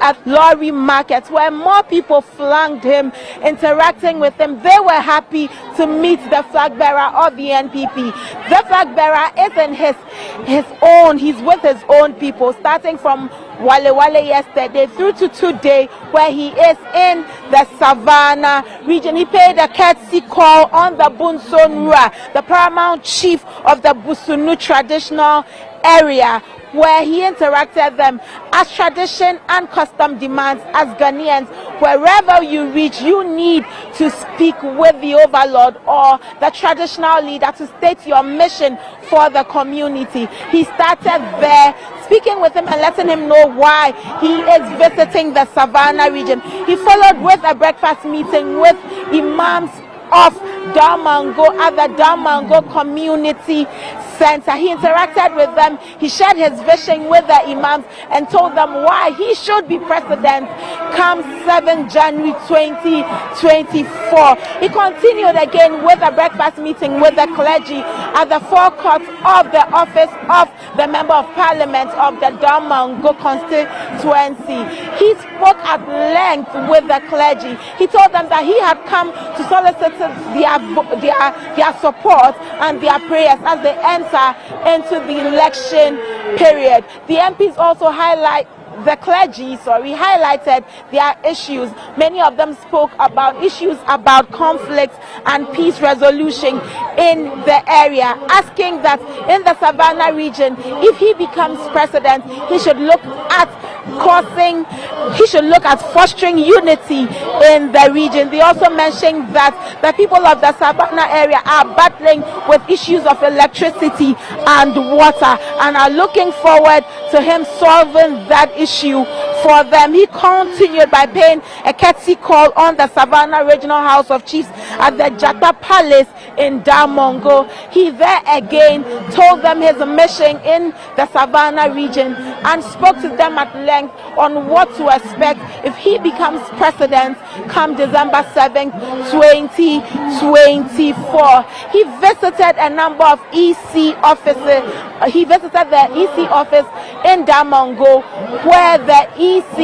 at lorry markets where more people flanked him, interacting with him. They were happy to meet the flag bearer of the NPP. The flag bearer isn't his own. He's with his own people, starting from Wale yesterday through to today, where he is in the Savannah region. He paid a courtesy call on the Bunsonura, the paramount chief of the Busunu traditional area, where he interacted them as tradition and custom demands. As Ghanaians, wherever you reach, you need to speak with the overlord or the traditional leader to state your mission for the community. He started there, speaking with him and letting him know why he is visiting the Savannah region. He followed with a breakfast meeting with imams of Damongo at the Damongo Community Center. He interacted with them. He shared his vision with the imams and told them why he should be president come 7 January 2024. He continued again with a breakfast meeting with the clergy at the forecourt of the office of the Member of Parliament of the Damongo constituency. He spoke at length with the clergy. He told them that he had come to solicit their support and their prayers as they enter into the election period. The MPs also highlighted their issues. Many of them spoke about issues about conflicts and peace resolution in the area, asking that in the Savannah region, if he becomes president, he should look at fostering unity in the region. They also mentioned that the people of the Savannah area are battling with issues of electricity and water and are looking forward to him solving that issue for them. He continued by paying a courtesy call on the Savannah Regional House of Chiefs at the Jata Palace in Damongo. He there again told them his mission in the Savannah region and spoke to them at length on what to expect if he becomes president come December 7th, 2024. He visited a number of EC offices. He visited the EC office in Damongo, where the EC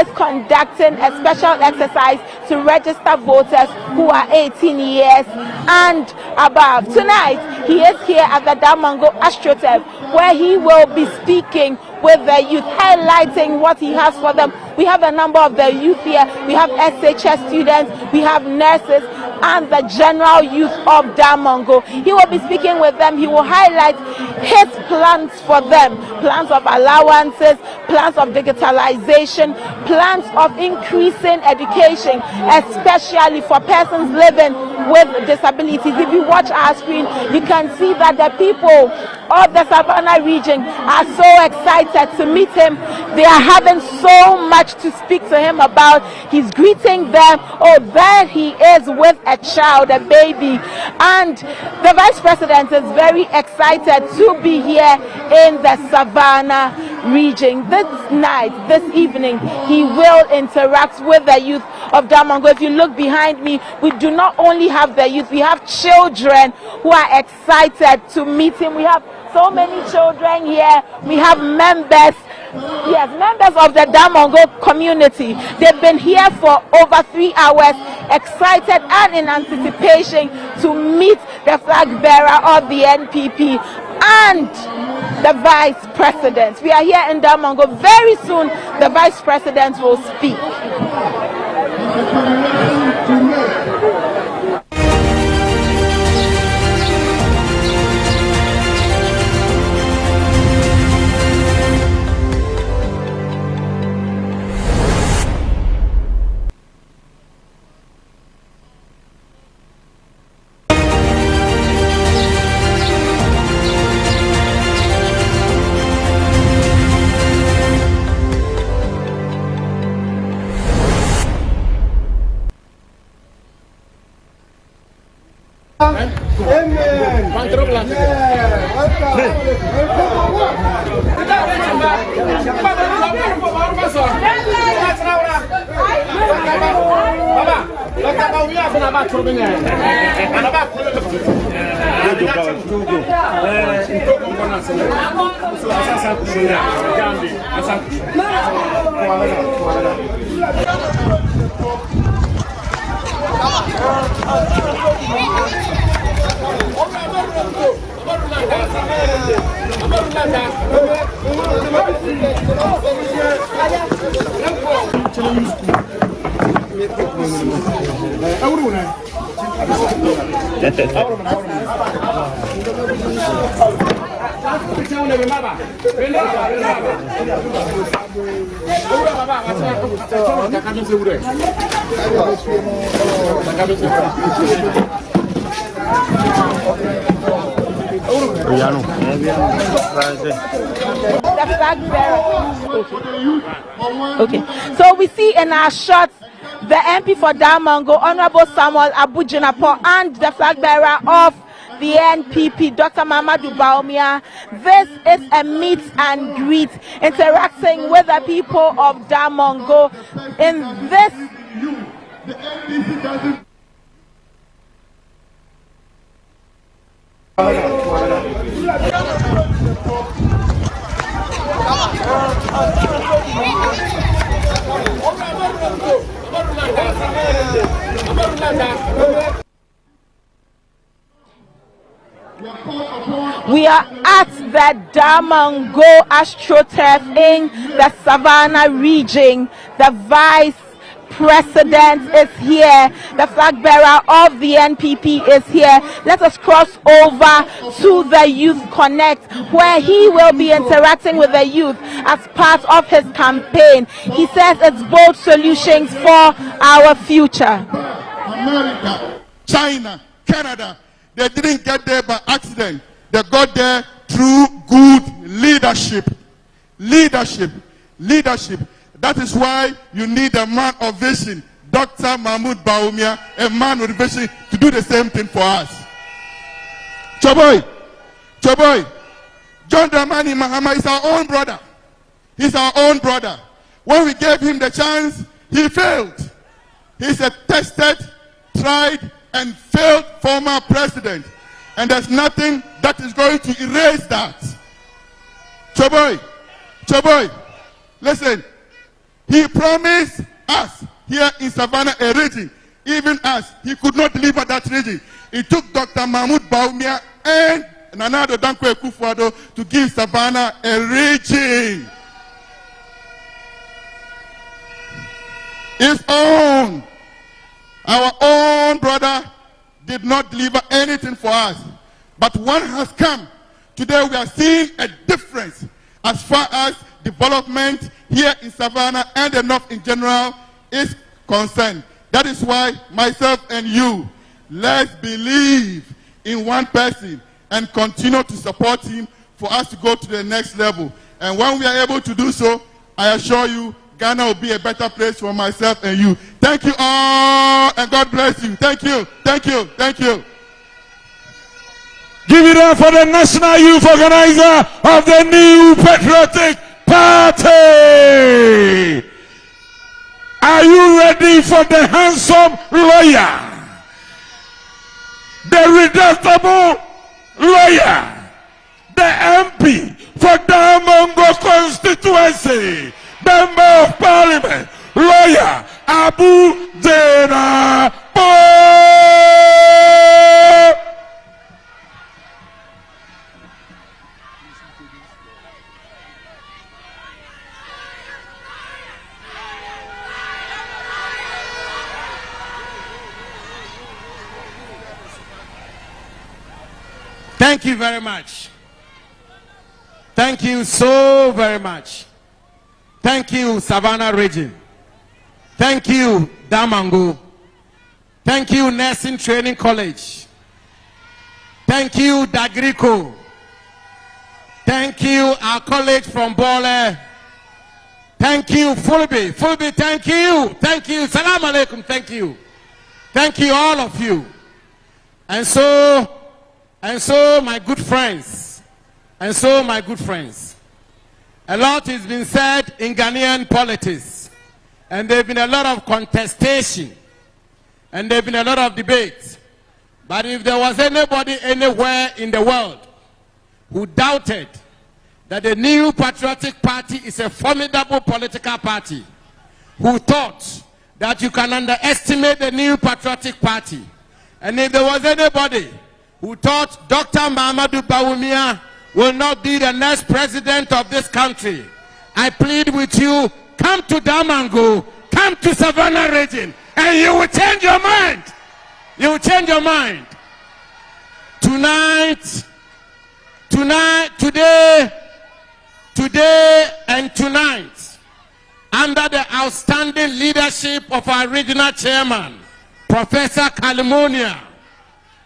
is conducting a special exercise to register voters who are 18 years and above. Tonight, he is here at the Damongo AstroTurf, where he will be speaking with the youth, highlighting what he has for them. We have a number of the youth here. We have SHS students, we have nurses, and the general youth of Damongo. He will be speaking with them. He will highlight his plans for them, plans of allowances, plans of digitalization, plans of increasing education, especially for persons living with disabilities. If you watch our screen, you can see that the people of the Savannah region are so excited to meet him. They are having so much to speak to him about. He's greeting them. Oh, there he is with a child, a baby. And the vice president is very excited to be here in the Savannah region. This night, this evening, he will interact with the youth of Damongo. If you look behind me, we do not only have the youth, we have children who are excited to meet him. We have so many children here. We have members of the Damongo community. They've been here for over 3 hours, excited and in anticipation to meet the flag bearer of the NPP and the vice president. We are here in Damongo. Very soon, the vice president will speak. Amen. Baba, The flag bearer. Okay. So we see in our shots the MP for Damongo, Honorable Samuel Abujinapo, and the flag bearer of the NPP, Dr. Mamadou Bawumia. This is a meet and greet, interacting with the people of Damongo. In this, the NPP doesn't. we are at the Damongo AstroTurf in the Savannah region. The Vice President is here. The flag bearer of the NPP is here. Let us cross over to the Youth Connect, where he will be interacting with the youth as part of his campaign. He says it's bold solutions for our future. America, China, Canada, they didn't get there by accident. They got there through good leadership. Leadership. That is why you need a man of vision, Dr. Mahmoud Bawumia, a man with vision to do the same thing for us. Choboy, John Dramani Mahama is our own brother. He's our own brother. When we gave him the chance, he failed. He's a tested, tried, and failed former president. And there's nothing that is going to erase that. Choboy, listen. He promised us here in Savannah a region. Even us, he could not deliver that region. It took Dr. Mahmoud Bawumia and Nana Addo Dankwa Akufo-Addo to give Savannah a region. His own. Our own brother did not deliver anything for us. But one has come. Today we are seeing a difference as far as development here in Savannah and the North in general is concerned. That is why myself and you, let's believe in one person and continue to support him for us to go to the next level. And when we are able to do so, I assure you, Ghana will be a better place for myself and you. Thank you all, and God bless you. Thank you. Give it up for the National Youth Organizer of the New Patriotic Party. Are you ready for the handsome lawyer? The redoubtable lawyer, the MP for Damongo constituency, Member of Parliament, lawyer Abujinapo. Thank you very much. Thank you so very much. Thank you, Savannah region. Thank you, Damongo. Thank you, Nursing Training College. Thank you, Dagrico. Thank you, our college from Bole. Thank you, Fulby. Fulby, thank you. Thank you. Salam alaikum. Thank you. Thank you, all of you. And so, my good friends. A lot has been said in Ghanaian politics. And there have been a lot of contestation. And there have been a lot of debates. But if there was anybody anywhere in the world who doubted that the New Patriotic Party is a formidable political party, who thought that you can underestimate the New Patriotic Party, and if there was anybody who thought Dr. Mahamudu Bawumia will not be the next president of this country, I plead with you, come to Damongo, come to Savannah region, and you will change your mind. You will change your mind. Today and tonight, under the outstanding leadership of our regional chairman, Professor Kalimonia,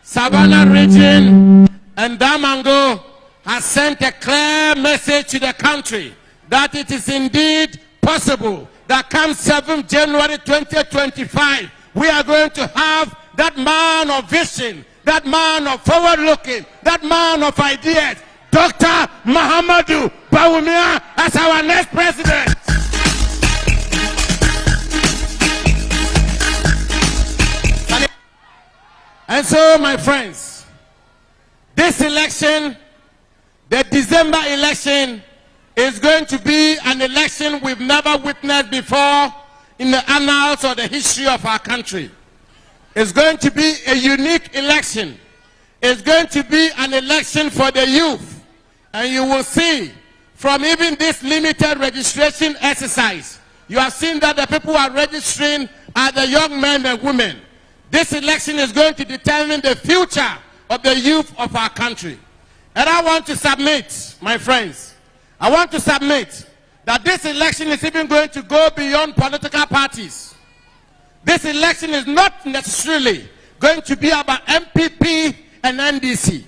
Savannah region and Damongo has sent a clear message to the country that it is indeed possible that come 7th January 2025, we are going to have that man of vision, that man of forward-looking, that man of ideas, Dr. Mahamudu Bawumia as our next president. And so, my friends, this election, the December election, is going to be an election we've never witnessed before in the annals or the history of our country. It's going to be a unique election. It's going to be an election for the youth. And you will see from even this limited registration exercise, you have seen that the people who are registering are the young men and women. This election is going to determine the future of the youth of our country. And I want to submit, my friends, I want to submit that this election is even going to go beyond political parties. This election is not necessarily going to be about MPP and NDC.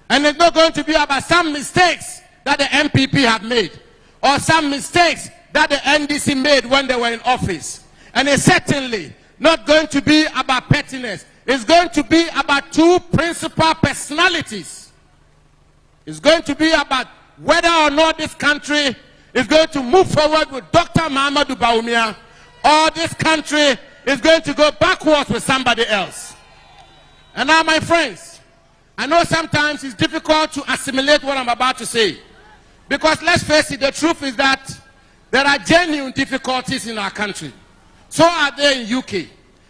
And it's not going to be about some mistakes that the MPP have made or some mistakes that the NDC made when they were in office. And it's certainly not going to be about pettiness. It's going to be about two principal personalities. It's going to be about whether or not this country is going to move forward with Dr. Mahamudu Bawumia, or this country is going to go backwards with somebody else. And now, my friends, I know sometimes it's difficult to assimilate what I'm about to say. Because let's face it, the truth is that there are genuine difficulties in our country. So are they in UK.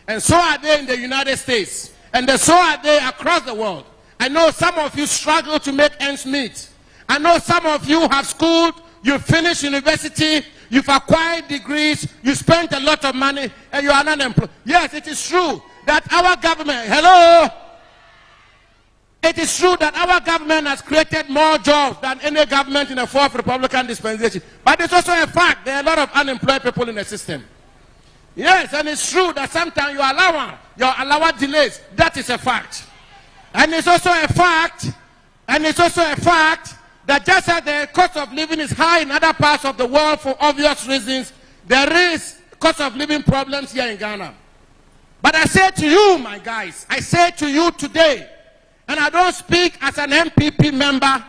And so are they in the United States. And so are they across the world. I know some of you struggle to make ends meet. I know some of you have schooled, you've finished university, you've acquired degrees, you spent a lot of money, and you are unemployed. Yes, it is true that our government, it is true that our government has created more jobs than any government in the fourth Republican dispensation. But it's also a fact there are a lot of unemployed people in the system. Yes, and it's true that sometimes your allowance delays. That is a fact. And it's also a fact, that just as the cost of living is high in other parts of the world for obvious reasons, there is cost of living problems here in Ghana. But I say to you, my guys, I say to you today, and I don't speak as an MPP member,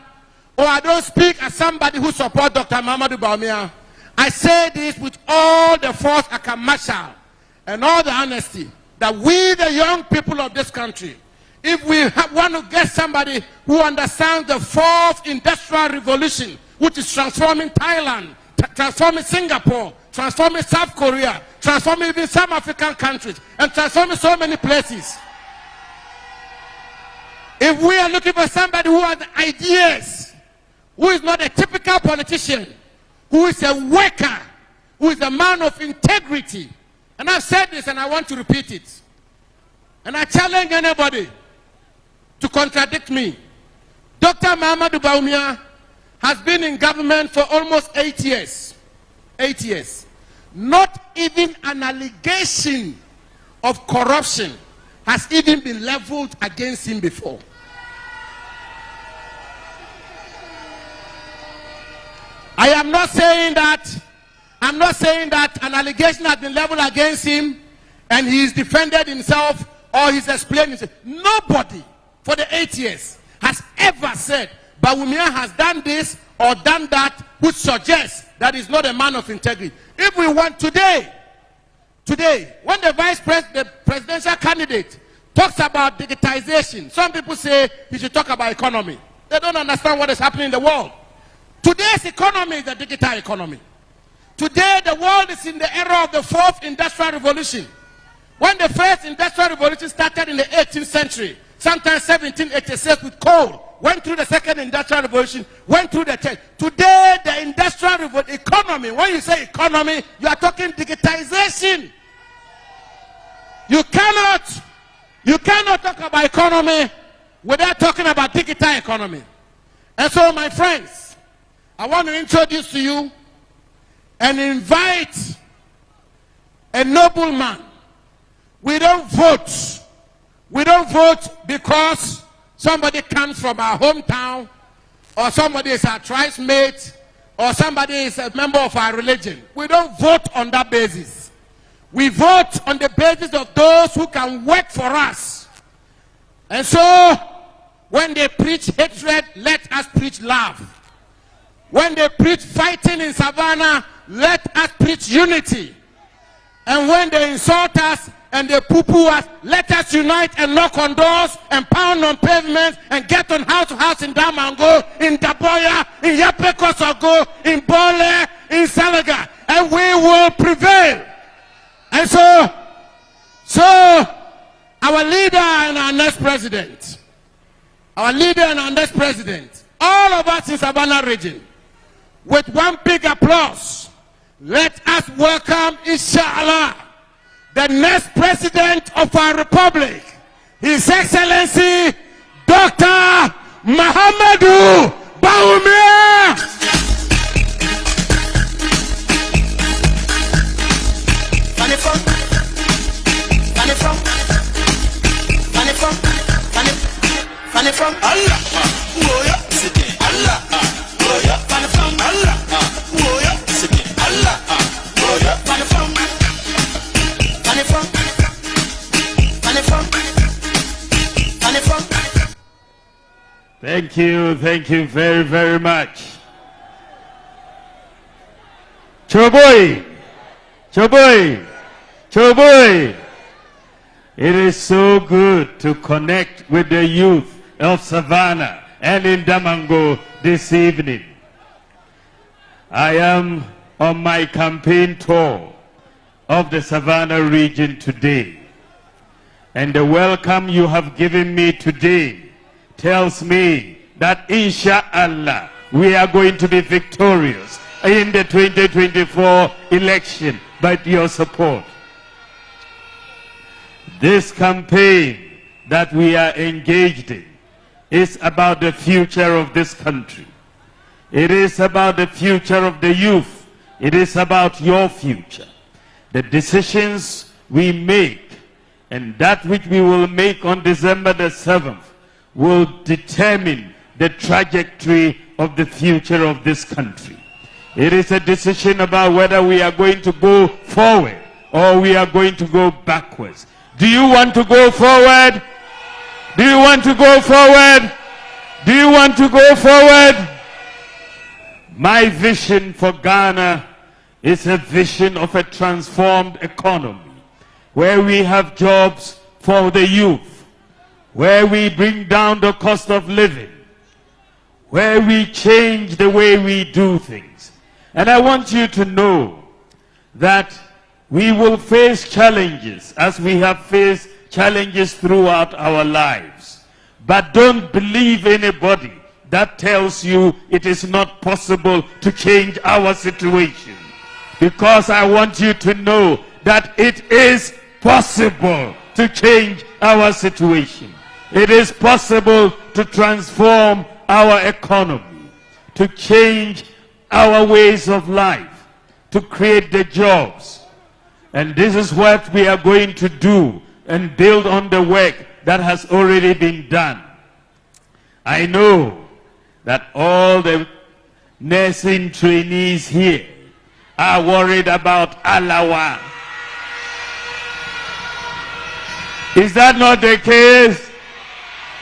or I don't speak as somebody who supports Dr. Mahamudu Bawumia. I say this with all the force I can marshal and all the honesty, that we, the young people of this country, if we want to get somebody who understands the fourth industrial revolution, which is transforming Thailand, transforming Singapore, transforming South Korea, transforming even some African countries, and transforming so many places. If we are looking for somebody who has ideas, who is not a typical politician, who is a worker, who is a man of integrity, and I've said this and I want to repeat it, and I challenge anybody to contradict me. Dr. Mahamudu Bawumia has been in government for almost 8 years. 8 years. Not even an allegation of corruption has even been leveled against him before. I'm not saying that an allegation has been leveled against him and he's defended himself or he's explained himself. Nobody for the 8 years has ever said Bawumia has done this or done that, which suggests that he's not a man of integrity. If we want today, when the presidential candidate talks about digitization. Some people say he should talk about economy. They don't understand what is happening in the world. Today's economy is the digital economy. Today, the world is in the era of the fourth industrial revolution. When the first industrial revolution started in the 18th century, sometimes 1786 with coal, went through the second industrial revolution, went through the third. Today, the industrial economy, when you say economy, you are talking digitization. You cannot talk about economy without talking about digital economy. And so, my friends, I want to introduce to you and invite a nobleman. We don't vote. We don't vote because somebody comes from our hometown, or somebody is our tribesmate, or somebody is a member of our religion. We don't vote on that basis. We vote on the basis of those who can work for us. And so, when they preach hatred, let us preach love. When they preach fighting in Savannah, let us preach unity. And when they insult us and they poo-poo us, let us unite and knock on doors and pound on pavements and get on house to house in Damongo, in Daboya, in Yapekosogo, in Bole, in Salaga, and we will prevail. And so our leader and our next president, all of us in Savannah region, with one big applause, let us welcome, inshallah, the next president of our republic, His Excellency Dr. Muhammadu Bawumia. Funny from Allah, oh yeah, Allah, oh yeah, funny from Allah, oh yeah, Allah, oh yeah, funny from Thank you very, very much. Choboy. It is so good to connect with the youth of Savannah and in Damongo this evening. I am on my campaign tour of the Savannah region today. And the welcome you have given me today tells me that inshallah we are going to be victorious in the 2024 election by your support. This campaign that we are engaged in is about the future of this country. It is about the future of the youth. It is about your future. The decisions we make and that which we will make on December the 7th will determine the trajectory of the future of this country. It is a decision about whether we are going to go forward or we are going to go backwards. Do you want to go forward? Do you want to go forward? Do you want to go forward? My vision for Ghana is a vision of a transformed economy where we have jobs for the youth, where we bring down the cost of living, where we change the way we do things. And I want you to know that we will face challenges as we have faced challenges throughout our lives. But don't believe anybody that tells you it is not possible to change our situation. Because I want you to know that it is possible to change our situation. It is possible to transform our economy, to change our ways of life, to create the jobs. And this is what we are going to do and build on the work that has already been done. I know that all the nursing trainees here are worried about Alawa. Is that not the case?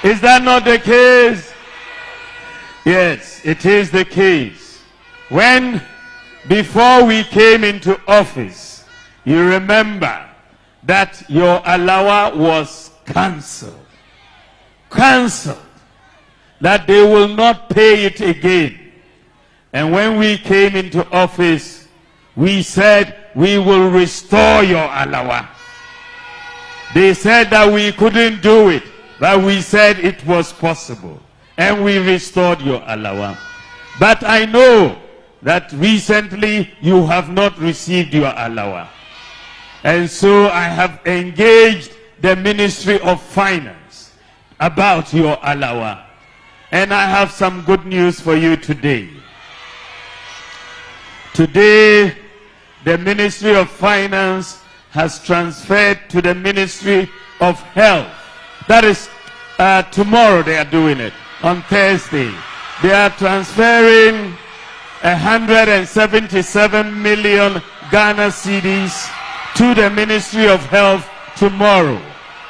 Is that not the case? Yes, it is the case. When, before we came into office, you remember that your Alawa was cancelled. Cancelled. That they will not pay it again. And when we came into office, we said we will restore your alawa. They said that we couldn't do it, but we said it was possible. And we restored your alawa. But I know that recently you have not received your alawa. And so I have engaged the Ministry of Finance about your alawa. And I have some good news for you today. Today, the Ministry of Finance has transferred to the Ministry of Health. That is, tomorrow they are doing it, on Thursday. They are transferring 177 million Ghana cedis to the Ministry of Health tomorrow.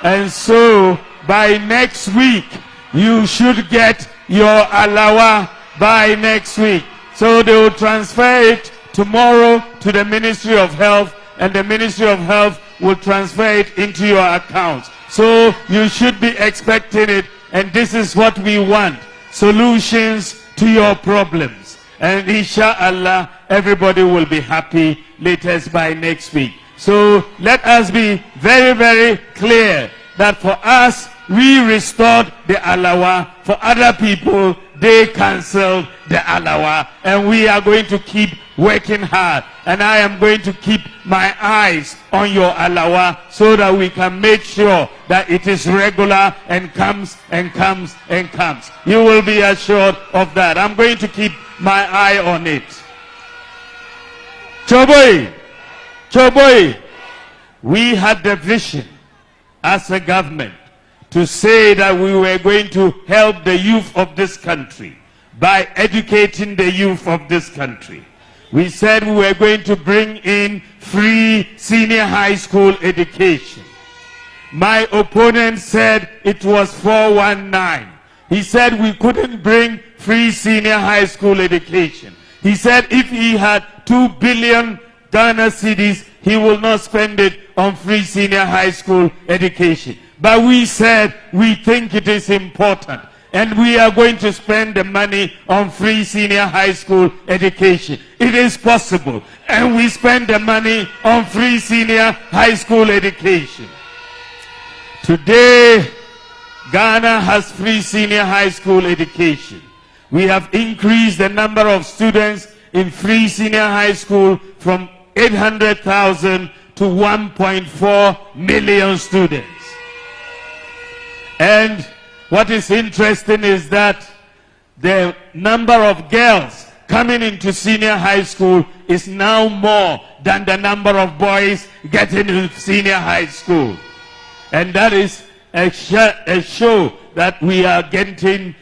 And so, by next week, you should get your alawa by next week. So they will transfer it tomorrow to the Ministry of Health, and the Ministry of Health will transfer it into your accounts. So you should be expecting it, and this is what we want: solutions to your problems. And inshallah, everybody will be happy latest by next week. So let us be very, very clear that for us, we restored the alawa. For other people, they cancelled the alawa. And we are going to keep working hard. And I am going to keep my eyes on your alawa so that we can make sure that it is regular and comes and comes and comes. You will be assured of that. I'm going to keep my eye on it. Choboy, Choboy, we had the vision as a government to say that we were going to help the youth of this country by educating the youth of this country. We said we were going to bring in free senior high school education. My opponent said it was 419. He said we couldn't bring free senior high school education. He said if he had 2 billion Ghana cedis, he will not spend it on free senior high school education. But we said we think it is important, and we are going to spend the money on free senior high school education. It is possible, and we spend the money on free senior high school education. Today, Ghana has free senior high school education. We have increased the number of students in free senior high school from 800,000 to 1.4 million students. And what is interesting is that the number of girls coming into senior high school is now more than the number of boys getting into senior high school. And that is a show that we are getting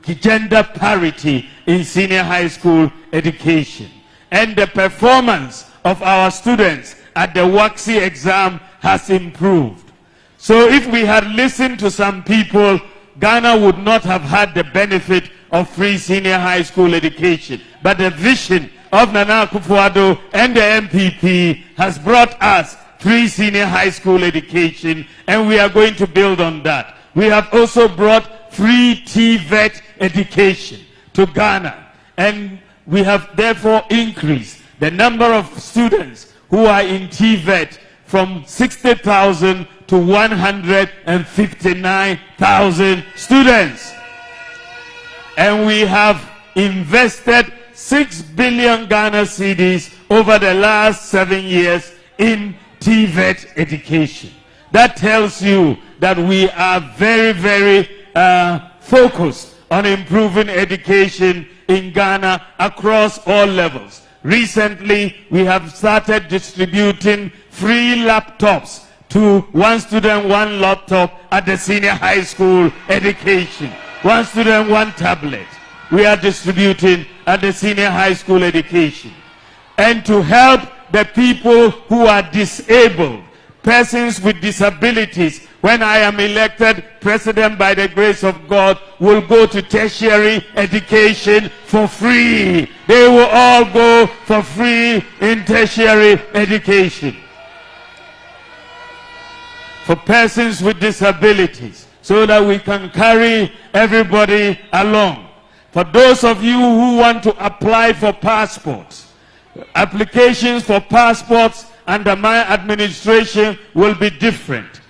gender parity in senior high school education. And the performance of our students at the WACSI exam has improved. So if we had listened to some people, Ghana would not have had the benefit of free senior high school education. But the vision of Nana Akufo-Addo and the MPP has brought us free senior high school education, and we are going to build on that. We have also brought free TVET education to Ghana, and we have therefore increased the number of students who are in TVET from 60,000 to 159,000 students. And we have invested 6 billion Ghana cedis over the last 7 years in TVET education. That tells you that we are very, very focused on improving education in Ghana across all levels. Recently, we have started distributing free laptops to one student, one laptop at the senior high school education. One student, one tablet. We are distributing at the senior high school education. And to help the people who are disabled, persons with disabilities, when I am elected president by the grace of God, will go to tertiary education for free. They will all go for free in tertiary education. for persons with disabilities, so that we can carry everybody along. For those of you who want to apply for passports, applications for passports under my administration will be different.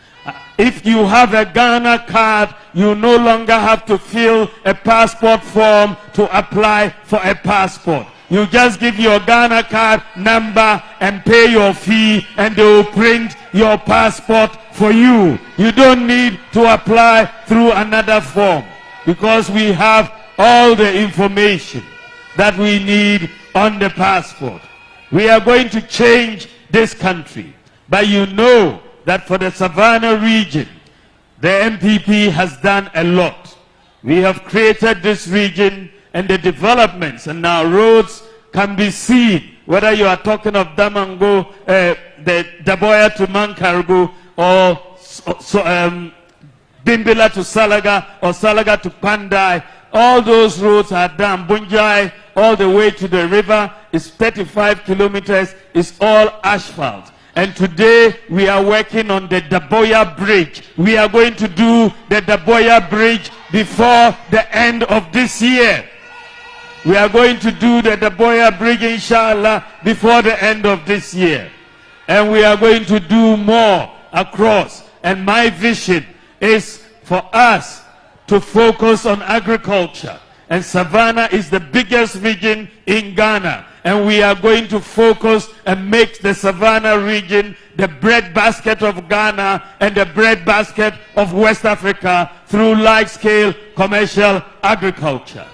If you have a Ghana card, you no longer have to fill a passport form to apply for a passport. You just give your Ghana card number and pay your fee, and they will print your passport for you. You don't need to apply through another form, because we have all the information that we need on the passport. We are going to change this country, but you know that for the Savannah region, the MPP has done a lot. We have created this region, and the developments and now roads can be seen, whether you are talking of Damongo, the Daboya to Mankargo, or Bimbila to Salaga, or Salaga to Pandai. All those roads are done. Bunjai, all the way to the river, is 35 kilometers, is all asphalt. And today we are working on the Daboya Bridge. We are going to do the Daboya Bridge before the end of this year. We are going to do the Daboya Bridge, inshallah, before the end of this year. And we are going to do more across. And my vision is for us to focus on agriculture. And Savannah is the biggest region in Ghana. And we are going to focus and make the Savannah region the breadbasket of Ghana and the breadbasket of West Africa through large-scale commercial agriculture.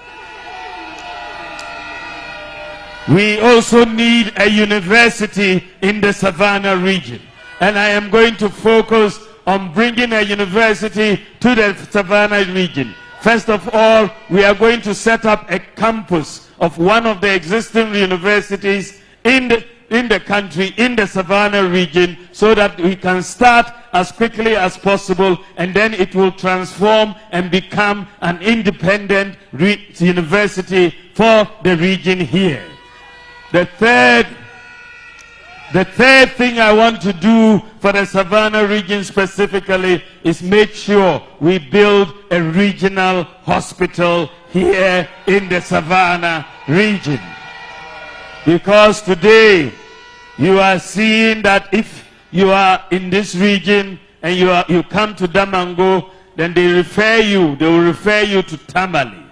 We also need a university in the Savannah region. And I am going to focus on bringing a university to the Savannah region. First of all, we are going to set up a campus of one of the existing universities in the country, in the Savannah region, so that we can start as quickly as possible, and then it will transform and become an independent university for the region here. The third thing I want to do for the Savannah region specifically is make sure we build a regional hospital here in the Savannah region. Because today you are seeing that if you are in this region and you come to Damongo, then they will refer you to Tamale.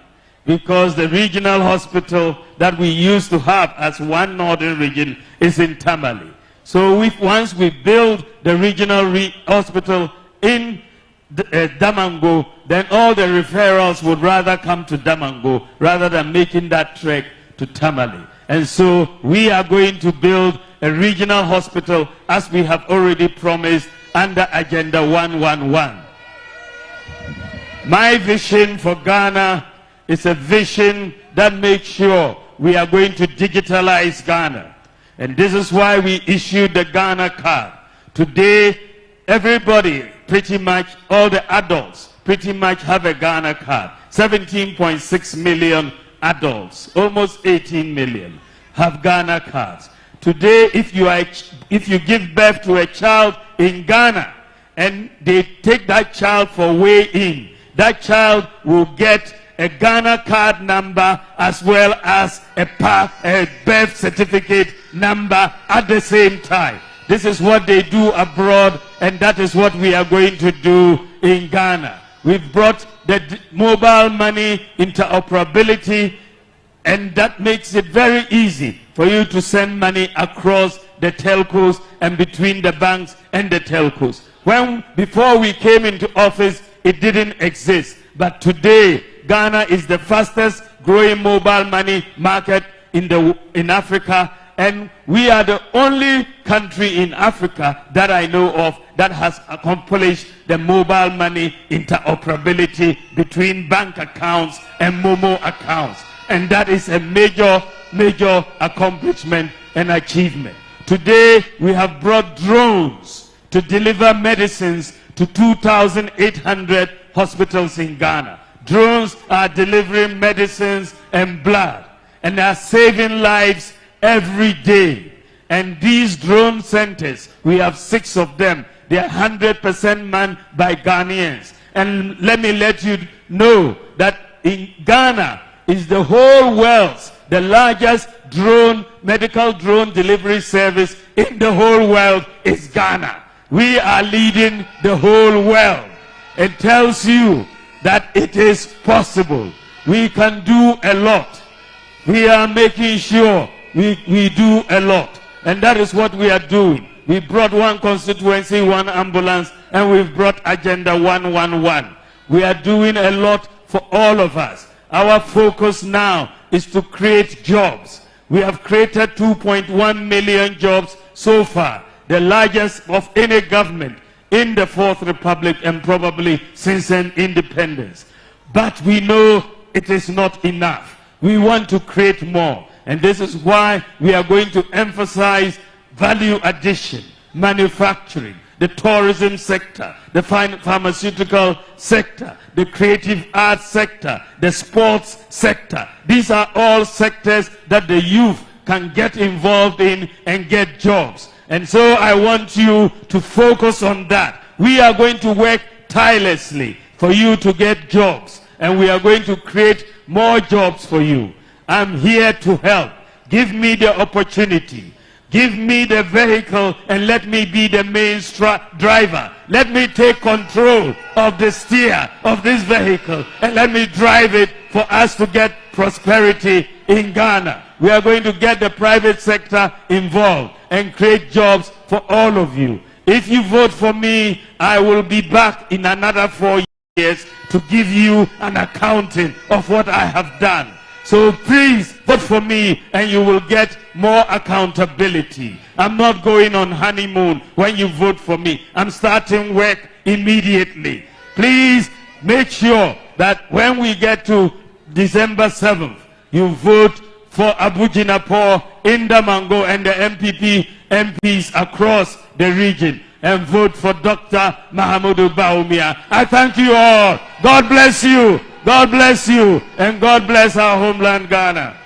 Because the regional hospital that we used to have as one northern region is in Tamale. So once we build the regional hospital in Damongo, then all the referrals would rather come to Damongo rather than making that trek to Tamale. And so we are going to build a regional hospital as we have already promised under Agenda 111. My vision for Ghana is a vision that makes sure we are going to digitalize Ghana. And this is why we issued the Ghana card. Today, everybody, pretty much all the adults, pretty much have a Ghana card. 17.6 million adults, almost 18 million, have Ghana cards. Today, if you give birth to a child in Ghana and they take that child for weigh-in, that child will get a Ghana card number as well as a birth certificate number at the same time. This is what they do abroad, and that is what we are going to do in Ghana. We've brought the mobile money interoperability, and that makes it very easy for you to send money across the telcos and between the banks and the telcos. Before we came into office, it didn't exist. But today, Ghana is the fastest growing mobile money market in Africa, and we are the only country in Africa that I know of that has accomplished the mobile money interoperability between bank accounts and Momo accounts. And that is a major, major accomplishment and achievement. Today, we have brought drones to deliver medicines to 2,800 hospitals in Ghana. Drones are delivering medicines and blood, and they are saving lives every day. And these drone centers, we have 6 of them. They are 100% manned by Ghanaians. And let me let you know that in Ghana is the whole world's the largest medical drone delivery service in the whole world is Ghana. We are leading the whole world. It tells you that it is possible. We can do a lot. We are making sure we do a lot. And that is what we are doing. We brought one constituency, one ambulance, and we've brought Agenda 111. We are doing a lot for all of us. Our focus now is to create jobs. We have created 2.1 million jobs so far, the largest of any government in the Fourth Republic and probably since an independence. But we know it is not enough. We want to create more. And this is why we are going to emphasize value addition, manufacturing, the tourism sector, the pharmaceutical sector, the creative arts sector, the sports sector. These are all sectors that the youth can get involved in and get jobs. And so I want you to focus on that. We are going to work tirelessly for you to get jobs, and we are going to create more jobs for you. I'm here to help. Give me the opportunity. Give me the vehicle and let me be the main driver. Let me take control of the steer of this vehicle and let me drive it for us to get prosperity in Ghana. We are going to get the private sector involved and create jobs for all of you. If you vote for me, I will be back in another 4 years to give you an accounting of what I have done. So please vote for me and you will get more accountability. I'm not going on honeymoon when you vote for me. I'm starting work immediately. Please make sure that when we get to December 7th, you vote for Abu Jinapor in Damongo and the Npp MPs across the region, and vote for Dr. Mahamudu Bawumia. I thank you all. God bless you. God bless you, and God bless our homeland, Ghana.